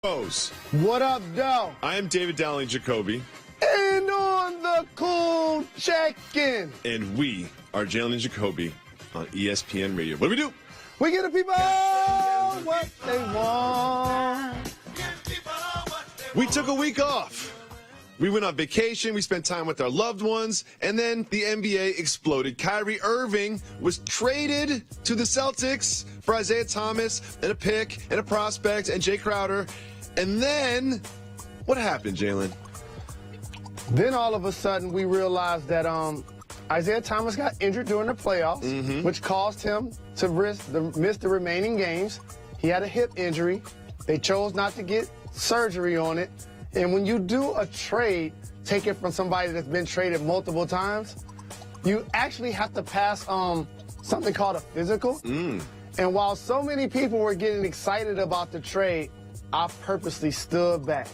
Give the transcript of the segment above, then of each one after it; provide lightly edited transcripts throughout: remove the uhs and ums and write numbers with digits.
What up, though? I am Jalen and Jacoby. And on the cool check-in. And we are Jalen and Jacoby on ESPN Radio. What do? We give the people what they want. We took a week off. We went on vacation, we spent time with our loved ones, and then the NBA exploded. Kyrie Irving was traded to the Celtics for Isaiah Thomas and a pick and a prospect and Jay Crowder. And then, what happened, Jalen? Then all of a sudden we realized that Isaiah Thomas got injured during the playoffs, which caused him to miss the remaining games. He had a hip injury. They chose not to get surgery on it. And when you do a trade, take it from somebody that's been traded multiple times, you actually have to pass something called a physical. And while so many people were getting excited about the trade, I purposely stood back,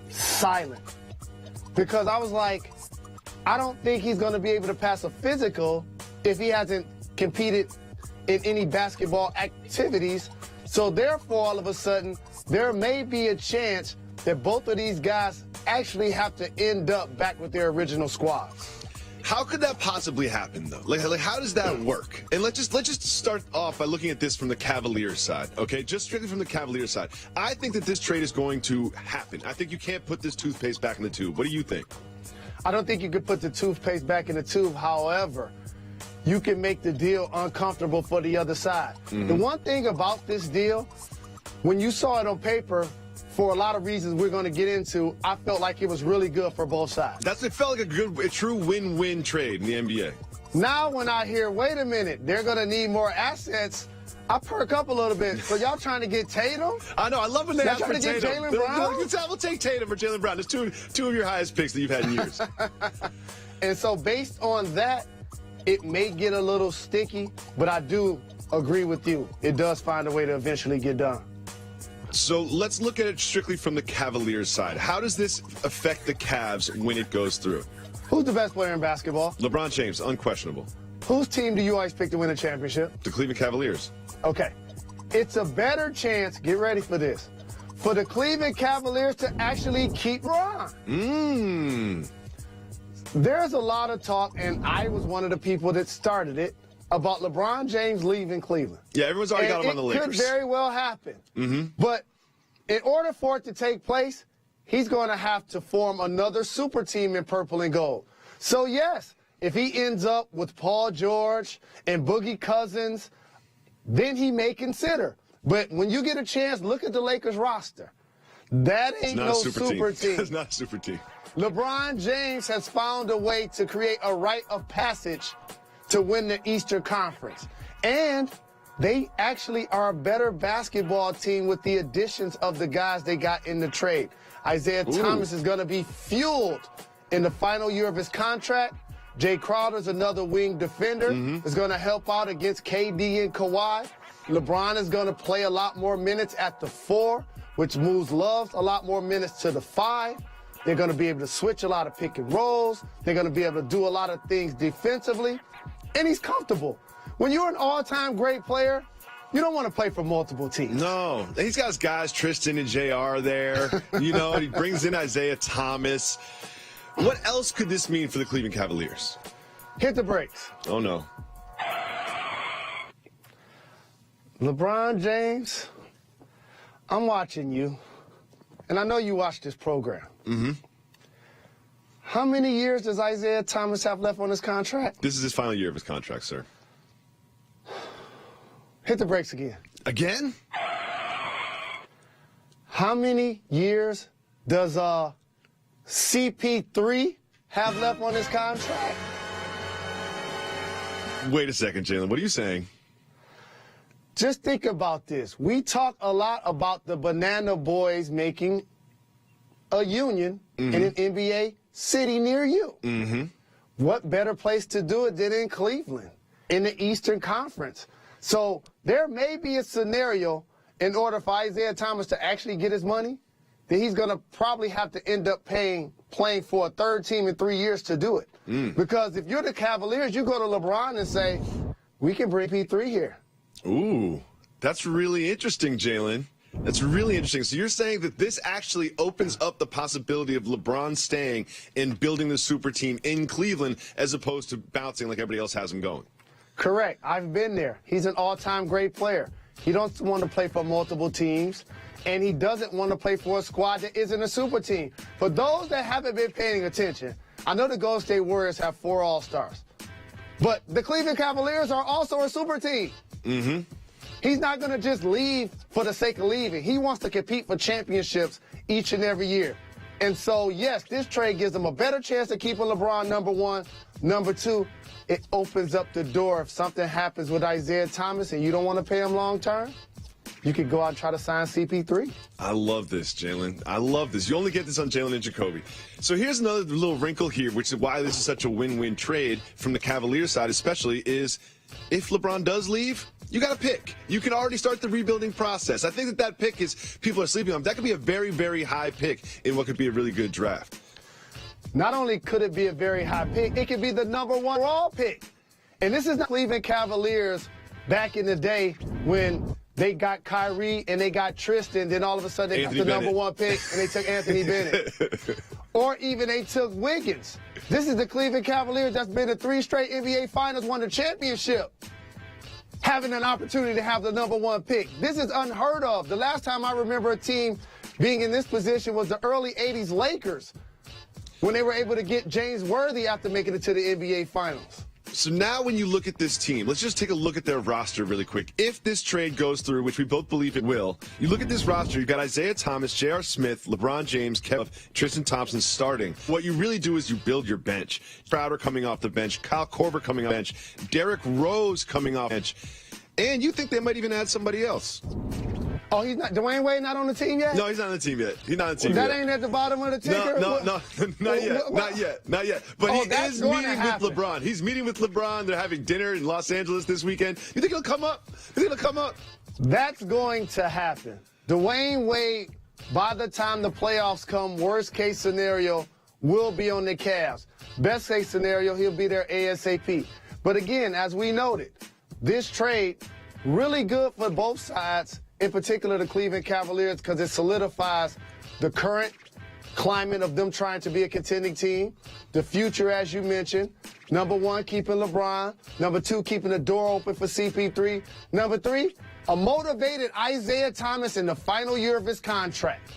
silent, because I was like, I don't think he's going to be able to pass a physical if he hasn't competed in any basketball activities. So therefore, all of a sudden, there may be a chance that both of these guys actually have to end up back with their original squads. How could that possibly happen, though? Like how does that work? And let's just start off by looking at this from the Cavaliers side, okay? Just strictly from the Cavaliers side. I think that this trade is going to happen. I think you can't put this toothpaste back in the tube. What do you think? I don't think you could put the toothpaste back in the tube. However, you can make the deal uncomfortable for the other side. The one thing about this deal, when you saw it on paper, for a lot of reasons we're going to get into, I felt like it was really good for both sides. It felt like a true win-win trade in the NBA. Now when I hear, wait a minute, they're going to need more assets, I perk up a little bit. So y'all trying to get Tatum? I know. I love when they ask for Tatum. Jalen Brown? We'll take Tatum for Jalen Brown. It's two of your highest picks that you've had in years. And so based on that, it may get a little sticky, but I do agree with you. It does find a way to eventually get done. So let's look at it strictly from the Cavaliers side. How does this affect the Cavs when it goes through? Who's the best player in basketball? LeBron James, unquestionable. Whose team do you always pick to win a championship? The Cleveland Cavaliers. Okay. It's a better chance, get ready for this, for the Cleveland Cavaliers to actually keep Ron. There's a lot of talk, and I was one of the people that started it, about LeBron James leaving Cleveland. Yeah, everyone's already got him on the Lakers. It could very well happen. But in order for it to take place, he's going to have to form another super team in purple and gold. So, yes, if he ends up with Paul George and Boogie Cousins, then he may consider. But when you get a chance, look at the Lakers roster. That ain't no super team. It's not a super team. LeBron James has found a way to create a rite of passage to win the Eastern Conference. And they actually are a better basketball team with the additions of the guys they got in the trade. Isaiah Thomas is going to be fueled in the final year of his contract. Jay Crowder's another wing defender. Is going to help out against KD and Kawhi. LeBron is going to play a lot more minutes at the 4, which moves Love a lot more minutes to the 5. They're going to be able to switch a lot of pick and rolls. They're going to be able to do a lot of things defensively. And he's comfortable. When you're an all-time great player, you don't want to play for multiple teams. No. He's got his guys, Tristan and JR there. You know, he brings in Isaiah Thomas. What else could this mean for the Cleveland Cavaliers? Hit the brakes. Oh, no. LeBron James, I'm watching you, and I know you watch this program. How many years does Isaiah Thomas have left on his contract? This is his final year of his contract, sir. Hit the brakes again. Again? How many years does CP3 have left on his contract? Wait a second, Jalen. What are you saying? Just think about this. We talk a lot about the Banana Boys making a union in an NBA city near you. What better place to do it than in Cleveland, in the Eastern Conference? So there may be a scenario in order for Isaiah Thomas to actually get his money that he's going to probably have to end up playing for a third team in 3 years to do it. Because if you're the Cavaliers, you go to LeBron and say, we can bring P3 here. Ooh, that's really interesting, Jalen. That's really interesting. So you're saying that this actually opens up the possibility of LeBron staying and building the super team in Cleveland as opposed to bouncing like everybody else has him going. Correct. I've been there. He's an all-time great player. He doesn't want to play for multiple teams, and he doesn't want to play for a squad that isn't a super team. For those that haven't been paying attention, I know the Golden State Warriors have 4 All-Stars, but the Cleveland Cavaliers are also a super team. Mm-hmm. He's not going to just leave for the sake of leaving. He wants to compete for championships each and every year. And so, yes, this trade gives him a better chance of keeping LeBron number 1. Number 2, it opens up the door. If something happens with Isaiah Thomas and you don't want to pay him long term, you could go out and try to sign CP3. I love this, Jalen. I love this. You only get this on Jalen and Jacoby. So here's another little wrinkle here, which is why this is such a win-win trade from the Cavaliers side especially, is if LeBron does leave, you got to pick. You can already start the rebuilding process. I think that pick is, people are sleeping on. That could be a very, very high pick in what could be a really good draft. Not only could it be a very high pick, it could be the number 1 overall pick. And this is the Cleveland Cavaliers back in the day when they got Kyrie and they got Tristan, then all of a sudden they got the number 1 pick and they took Anthony Bennett. Or even they took Wiggins. This is the Cleveland Cavaliers that's been to 3 straight NBA Finals, won the championship, having an opportunity to have the number 1 pick. This is unheard of. The last time I remember a team being in this position was the early 80s Lakers, when they were able to get James Worthy after making it to the NBA Finals. So now when you look at this team, let's just take a look at their roster really quick. If this trade goes through, which we both believe it will, you look at this roster, you've got Isaiah Thomas, J.R. Smith, LeBron James, Kevin, Tristan Thompson starting. What you really do is you build your bench. Crowder coming off the bench, Kyle Korver coming off the bench, Derrick Rose coming off the bench, and you think they might even add somebody else. Oh, he's not, Dwayne Wade not on the team yet? No, he's not on the team yet. He's not on the team yet. That ain't at the bottom of the ticker? No, not yet. Not yet. But he is meeting with LeBron. He's meeting with LeBron. They're having dinner in Los Angeles this weekend. You think he'll come up? That's going to happen. Dwayne Wade, by the time the playoffs come, worst case scenario, will be on the Cavs. Best case scenario, he'll be there ASAP. But again, as we noted, this trade, really good for both sides, in particular the Cleveland Cavaliers, because it solidifies the current climate of them trying to be a contending team. The future, as you mentioned, number 1, keeping LeBron. Number 2, keeping the door open for CP3. Number 3, a motivated Isaiah Thomas in the final year of his contract.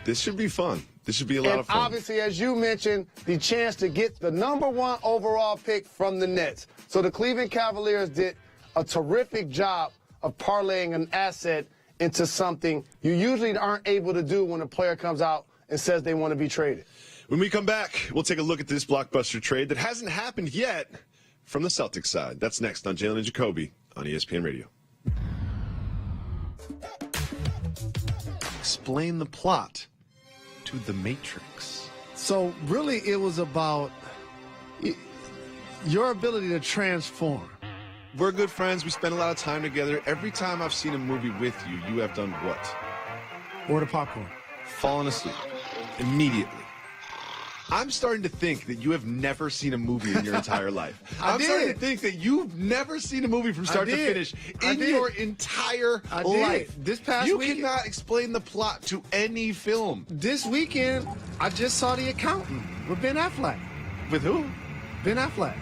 This should be fun. This should be a lot of fun. And obviously, as you mentioned, the chance to get the number 1 overall pick from the Nets. So the Cleveland Cavaliers did a terrific job of parlaying an asset into something you usually aren't able to do when a player comes out and says they want to be traded. When we come back, we'll take a look at this blockbuster trade that hasn't happened yet from the Celtics side. That's next on Jalen and Jacoby on ESPN Radio. Explain the plot to The Matrix. So really it was about your ability to transform. We're good friends. We spend a lot of time together. Every time I've seen a movie with you, you have done what? Order popcorn. Fallen asleep. Immediately. I'm starting to think that you have never seen a movie in your entire life. I'm starting to think that you've never seen a movie from start to finish in your entire life. This past weekend, you cannot explain the plot to any film. This weekend, I just saw The Accountant with Ben Affleck. With who? Ben Affleck.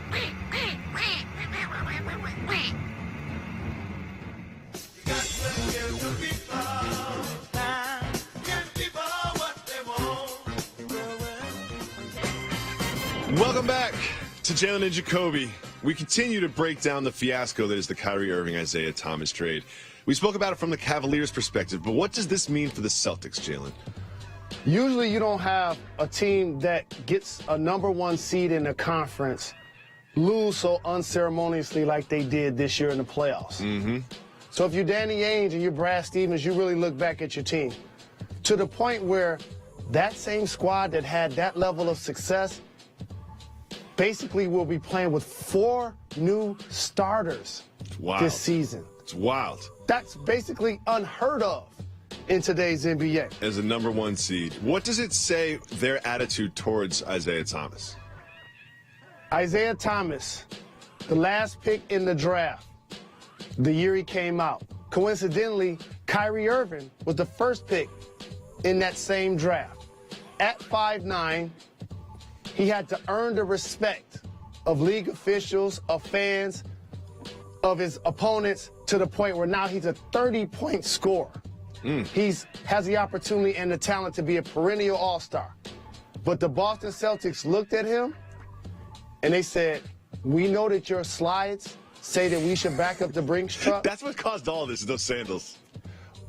Welcome back to Jalen and Jacoby. We continue to break down the fiasco that is the Kyrie Irving, Isaiah Thomas trade. We spoke about it from the Cavaliers' perspective, but what does this mean for the Celtics, Jalen? Usually you don't have a team that gets a number 1 seed in the conference lose so unceremoniously like they did this year in the playoffs. Mm-hmm. So if you're Danny Ainge and you're Brad Stevens, you really look back at your team to the point where that same squad that had that level of success basically will be playing with 4 new starters this season. It's wild. That's basically unheard of in today's NBA. As a number 1 seed, what does it say their attitude towards Isaiah Thomas? Isaiah Thomas, the last pick in the draft, the year he came out, coincidentally, Kyrie Irving was the first pick in that same draft. At 5'9", he had to earn the respect of league officials, of fans, of his opponents, to the point where now he's a 30-point scorer. He has the opportunity and the talent to be a perennial all-star. But the Boston Celtics looked at him and they said, we know that your slides say that we should back up the Brinks truck. That's what caused all this, those sandals.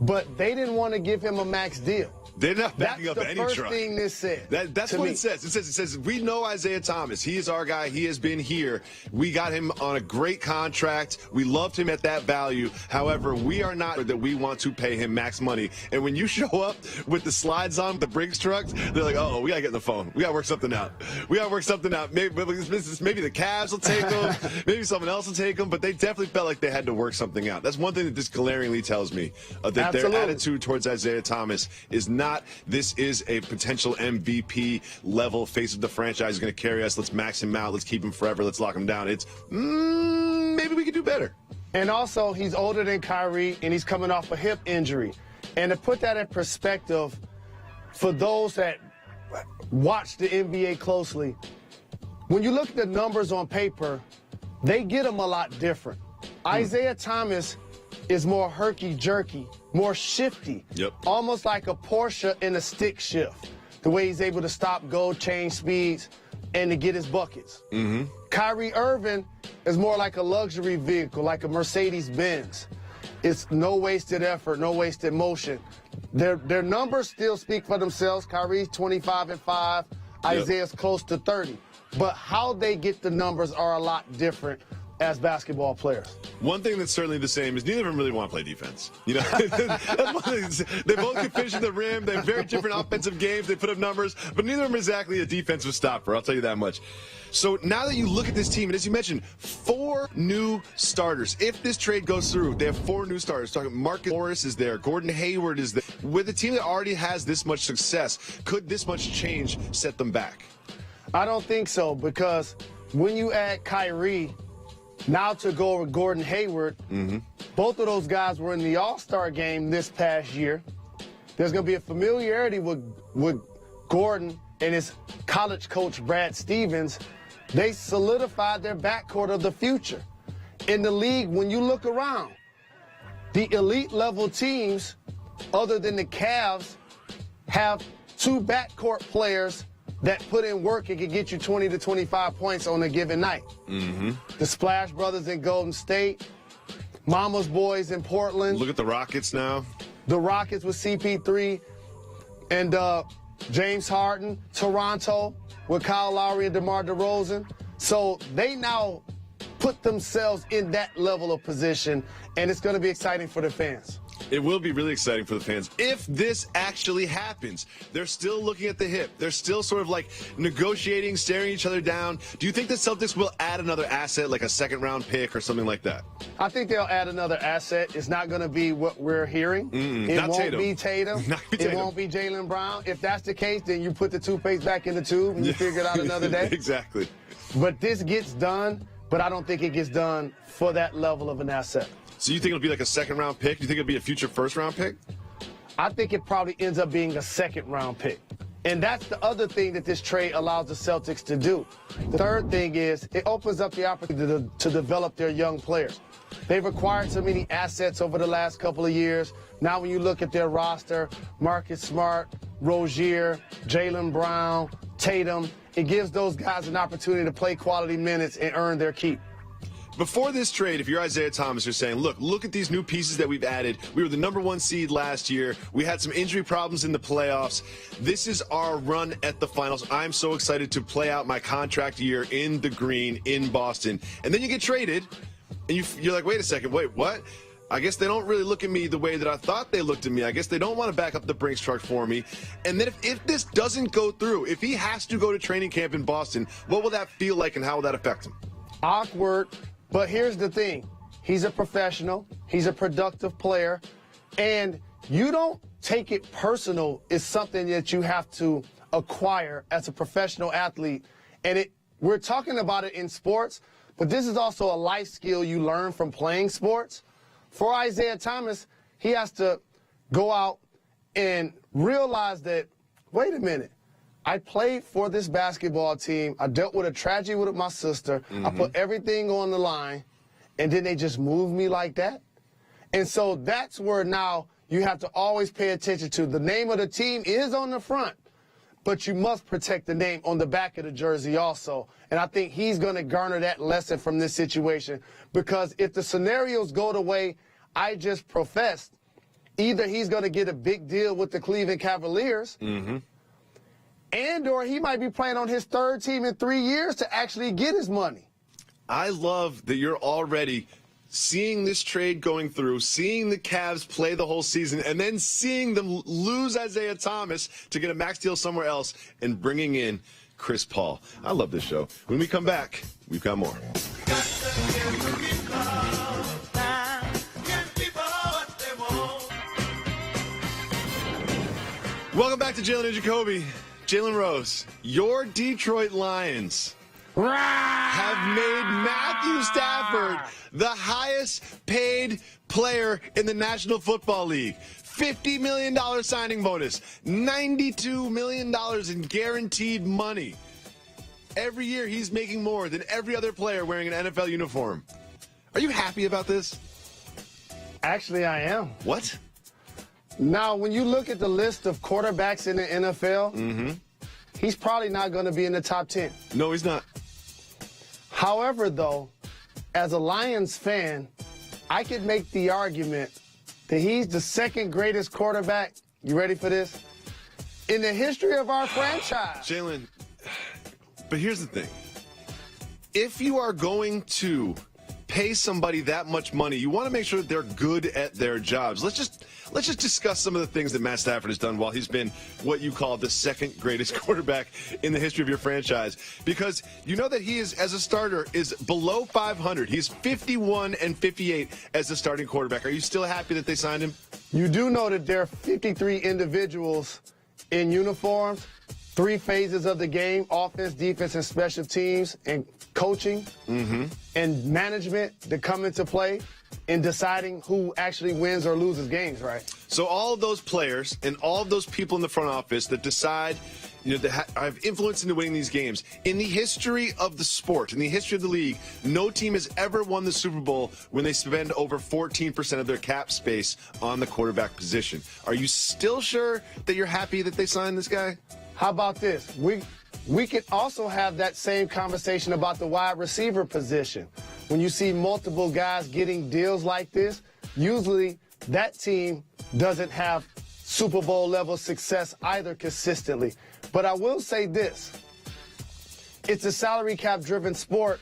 But they didn't want to give him a max deal. They're not backing up That's any the first truck. thing this said. That's what it says. It says, we know Isaiah Thomas. He is our guy. He has been here. We got him on a great contract. We loved him at that value. However, we are not that we want to pay him max money. And when you show up with the slides on the Brinks trucks, they're like, oh, we got to get in the phone. We got to work something out. We got to work something out. Maybe the Cavs will take him. Maybe someone else will take him. But they definitely felt like they had to work something out. That's one thing that this glaringly tells me, that Absolutely. their attitude towards Isaiah Thomas is not, this is a potential MVP level face of the franchise is going to carry us. Let's max him out. Let's keep him forever. Let's lock him down. It's maybe we could do better. And also, he's older than Kyrie, and he's coming off a hip injury. And to put that in perspective, for those that watch the NBA closely, when you look at the numbers on paper, they get them a lot different. Isaiah Thomas is more herky-jerky, more shifty, almost like a Porsche in a stick shift, the way he's able to stop, go, change speeds, and to get his buckets. Kyrie Irving is more like a luxury vehicle, like a Mercedes-Benz. It's no wasted effort, no wasted motion. Their numbers still speak for themselves. Kyrie's 25-5, Isaiah's close to 30. But how they get the numbers are a lot different as basketball players. One thing that's certainly the same is neither of them really want to play defense. You know, that's one thing. They both can finish in the rim. They have very different offensive games. They put up numbers, but neither of them is exactly a defensive stopper. I'll tell you that much. So now that you look at this team, and as you mentioned, 4 new starters. If this trade goes through, they have 4 new starters. Talking Marcus Morris is there, Gordon Hayward is there. With a team that already has this much success, could this much change set them back? I don't think so, because when you add Kyrie, now to go with Gordon Hayward, both of those guys were in the All-Star game this past year. There's going to be a familiarity with Gordon and his college coach, Brad Stevens. They solidified their backcourt of the future. In the league, when you look around, the elite level teams, other than the Cavs, have 2 backcourt players that put in work and can get you 20 to 25 points on a given night. The Splash Brothers in Golden State, Mama's Boys in Portland. Look at the Rockets now. The Rockets with CP3 and James Harden. Toronto with Kyle Lowry and DeMar DeRozan. So they now put themselves in that level of position, and it's going to be exciting for the fans. It will be really exciting for the fans. If this actually happens, they're still looking at the hip. They're still sort of like negotiating, staring each other down. Do you think the Celtics will add another asset, like a second-round pick or something like that? I think they'll add another asset. It's not going to be what we're hearing. It won't be Tatum. It won't be Jalen Brown. If that's the case, then you put the toothpaste back in the tube and you figure it out another day. Exactly. But this gets done, but I don't think it gets done for that level of an asset. So you think it'll be like a second-round pick? Do you think it'll be a future first-round pick? I think it probably ends up being a second-round pick. And that's the other thing that this trade allows the Celtics to do. The third thing is it opens up the opportunity to develop their young players. They've acquired so many assets over the last couple of years. Now when you look at their roster, Marcus Smart, Rozier, Jalen Brown, Tatum, it gives those guys an opportunity to play quality minutes and earn their keep. Before this trade, if you're Isaiah Thomas, you're saying, look at these new pieces that we've added. We were the #1 seed last year. We had some injury problems in the playoffs. This is our run at the finals. I'm so excited to play out my contract year in the green in Boston. And then you get traded, and you're like, wait a second, wait, what? I guess they don't really look at me the way that I thought they looked at me. I guess they don't want to back up the Brinks truck for me. And then if this doesn't go through, if he has to go to training camp in Boston, what will that feel like and how will that affect him? Awkward. But here's the thing. He's a professional. He's a productive player. And you don't take it personal. It's something that you have to acquire as a professional athlete. And we're talking about it in sports, but this is also a life skill you learn from playing sports. for Isaiah Thomas, he has to go out and realize that, wait a minute, I played for this basketball team. I dealt with a tragedy with my sister. I put everything on the line, and then they just moved me like that. And so that's where now you have to always pay attention to. The name of the team is on the front, but you must protect the name on the back of the jersey also. And I think he's going to garner that lesson from this situation, because if the scenarios go the way I just professed, either he's going to get a big deal with the Cleveland Cavaliers, and or he might be playing on his third team in 3 years to actually get his money. I love that you're already seeing this trade going through, seeing the Cavs play the whole season, and then seeing them lose Isaiah Thomas to get a max deal somewhere else and bringing in Chris Paul. I love this show. When we come back, we've got more. Welcome back to Jalen and Jacoby. Jalen Rose, your Detroit Lions have made Matthew Stafford the highest paid player in the National Football League. $50 million signing bonus, $92 million in guaranteed money. Every year he's making more than every other player wearing an NFL uniform. Are you happy about this? Actually, I am. What? Now, when you look at the list of quarterbacks in the NFL, he's probably not going to be in the top 10. No, he's not. However, though, as a Lions fan, I could make the argument that he's the second greatest quarterback, you ready for this, in the history of our franchise. Jalen, but here's the thing. If you are going to pay somebody that much money, you want to make sure that they're good at their jobs. Let's just discuss some of the things that Matt Stafford has done while he's been what you call the second greatest quarterback in the history of your franchise. Because you know that he is, as a starter, is below 500. He's 51-58 as the starting quarterback. Are you still happy that they signed him? You do know that there are 53 individuals in uniforms, 3 phases of the game: offense, defense, and special teams, and coaching and management that come into play in deciding who actually wins or loses games, right? So all of those players and all of those people in the front office that decide, that have influence into winning these games, in the history of the sport, in the history of the league, no team has ever won the Super Bowl when they spend over 14% of their cap space on the quarterback position. Are you still sure that you're happy that they signed this guy? How about this? We could also have that same conversation about the wide receiver position. When you see multiple guys getting deals like this, usually that team doesn't have Super Bowl level success either consistently. But I will say this. It's a salary cap driven sport.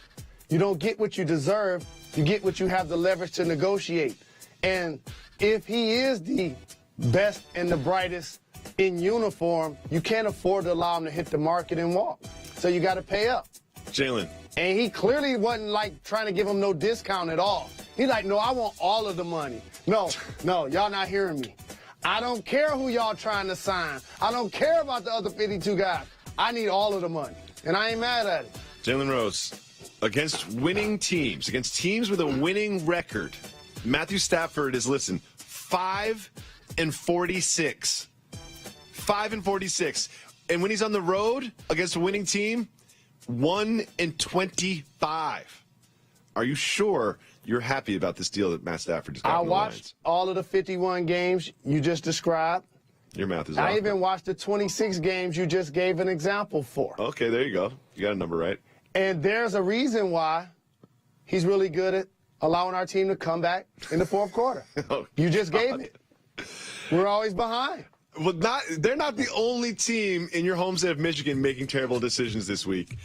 You don't get what you deserve. You get what you have the leverage to negotiate. And if he is the best and the brightest in uniform, you can't afford to allow him to hit the market and walk. So you got to pay up. Jalen. And he clearly wasn't like trying to give him no discount at all. He's like, no, I want all of the money. No, y'all not hearing me. I don't care who y'all trying to sign. I don't care about the other 52 guys. I need all of the money. And I ain't mad at it. Jalen Rose, against winning teams, against teams with a winning record, Matthew Stafford is, listen, 5-46. 5-46. And when he's on the road against a winning team, 1-25. Are you sure you're happy about this deal that Matt Stafford has got? I watched all of the 51 games you just described. Your math is off. I even watched the 26 games you just gave an example for. Okay, there you go. You got a number right. And there's a reason why he's really good at allowing our team to come back in the fourth quarter. You just gave it. We're always behind. Well, they're not the only team in your home state of Michigan making terrible decisions this week.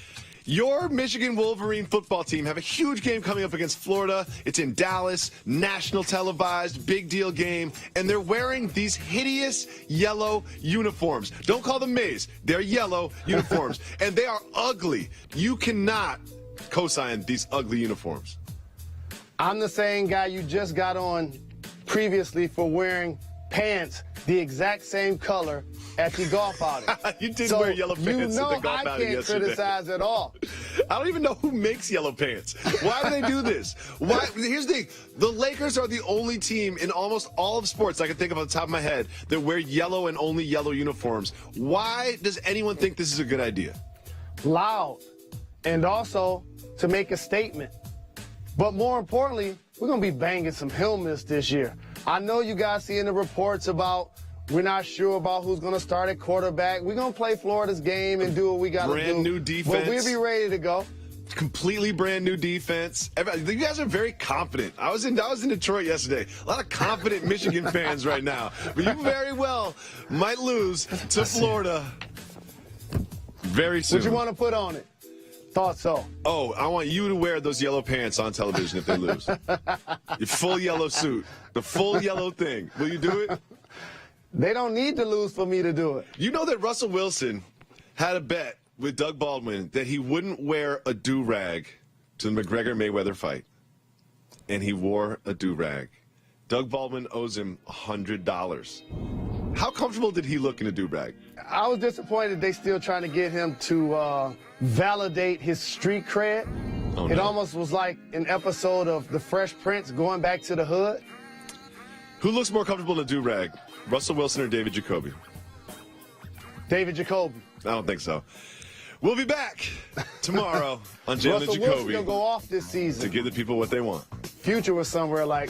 Your Michigan Wolverine football team have a huge game coming up against Florida. It's in Dallas, national televised, big deal game, and they're wearing these hideous yellow uniforms. Don't call them maize. They're yellow uniforms, and they are ugly. You cannot co-sign these ugly uniforms. I'm the same guy you just got on previously for wearing pants the exact same color at the golf outing. You did wear yellow pants at the golf I outing can't yesterday. criticize at all. I don't even know who makes yellow pants. Why do they do this? Why? Here's the thing. The Lakers are the only team in almost all of sports I can think of on the top of my head that wear yellow and only yellow uniforms. Why does anyone think this is a good idea? Loud. And also to make a statement. But more importantly, we're going to be banging some helmets this year. I know you guys see in the reports about we're not sure about who's going to start at quarterback. We're going to play Florida's game and do what we got to do. Brand new defense. But we'll be ready to go. Completely brand new defense. You guys are very confident. I was in Detroit yesterday. A lot of confident Michigan fans right now. But you very well might lose to Florida very soon. What you want to put on it? Thought so. Oh, I want you to wear those yellow pants on television if they lose. Your full yellow suit. The full yellow thing. Will you do it? They don't need to lose for me to do it. You know that Russell Wilson had a bet with Doug Baldwin that he wouldn't wear a do-rag to the McGregor-Mayweather fight. And he wore a do-rag. Doug Baldwin owes him $100. How comfortable did he look in a do-rag? I was disappointed they still trying to get him to validate his street cred. Oh, It no. almost was like an episode of The Fresh Prince going back to the hood. Who looks more comfortable in a do-rag, Russell Wilson or David Jacoby? David Jacoby. I don't think so. We'll be back tomorrow on Jalen and Russell Wilson Jacoby gonna go off this to season. give the people what they want. Future was somewhere like,